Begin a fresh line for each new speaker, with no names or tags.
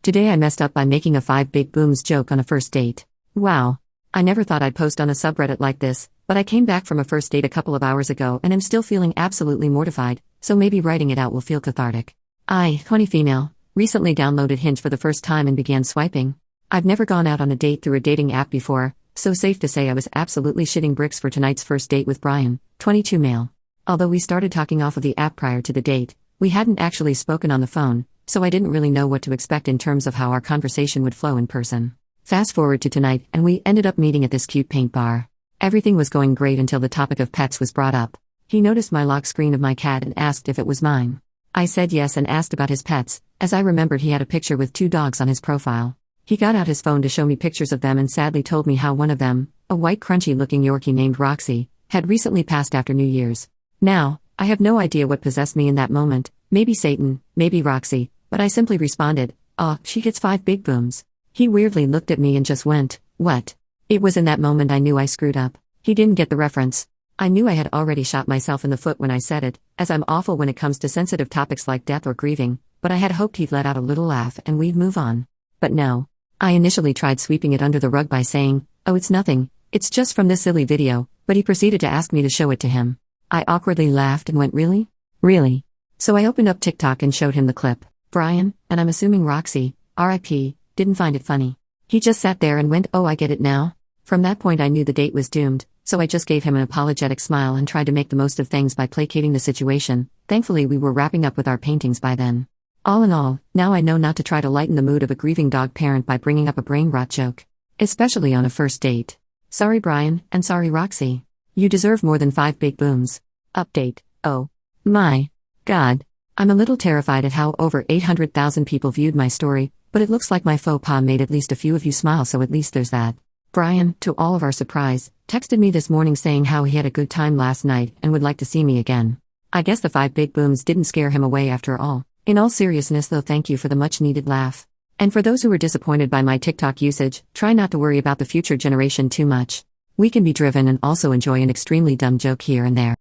Today I messed up by making a 5 big booms joke on a first date. Wow. I never thought I'd post on a subreddit like this, but I came back from a first date a couple of hours ago and am still feeling absolutely mortified, so maybe writing it out will feel cathartic. I, 20 female, recently downloaded Hinge for the first time and began swiping. I've never gone out on a date through a dating app before, so safe to say I was absolutely shitting bricks for tonight's first date with Brian, 22 male. Although we started talking off of the app prior to the date, we hadn't actually spoken on the phone, so I didn't really know what to expect in terms of how our conversation would flow in person. Fast forward to tonight and we ended up meeting at this cute paint bar. Everything was going great until the topic of pets was brought up. He noticed my lock screen of my cat and asked if it was mine. I said yes and asked about his pets, as I remembered he had a picture with 2 dogs on his profile. He got out his phone to show me pictures of them and sadly told me how one of them, a white crunchy-looking Yorkie named Roxy, had recently passed after New Year's. Now, I have no idea what possessed me in that moment, maybe Satan, maybe Roxy, but I simply responded, "Aw, she gets 5 big booms." He weirdly looked at me and just went, "What?" It was in that moment I knew I screwed up. He didn't get the reference. I knew I had already shot myself in the foot when I said it, as I'm awful when it comes to sensitive topics like death or grieving, but I had hoped he'd let out a little laugh and we'd move on. But no. I initially tried sweeping it under the rug by saying, "Oh, it's nothing, it's just from this silly video," but he proceeded to ask me to show it to him. I awkwardly laughed and went, "Really? Really?" So I opened up TikTok and showed him the clip. Brian, and I'm assuming Roxy, RIP, didn't find it funny. He just sat there and went, "Oh, I get it now." From that point I knew the date was doomed, so I just gave him an apologetic smile and tried to make the most of things by placating the situation. Thankfully we were wrapping up with our paintings by then. All in all, now I know not to try to lighten the mood of a grieving dog parent by bringing up a brain rot joke. Especially on a first date. Sorry Brian, and sorry Roxy. You deserve more than 5 big booms. Update. Oh. My. God. I'm a little terrified at how over 800,000 people viewed my story, but it looks like my faux pas made at least a few of you smile, so at least there's that. Brian, to all of our surprise, texted me this morning saying how he had a good time last night and would like to see me again. I guess the 5 big booms didn't scare him away after all. In all seriousness though, thank you for the much needed laugh. And for those who were disappointed by my TikTok usage, try not to worry about the future generation too much. We can be driven and also enjoy an extremely dumb joke here and there.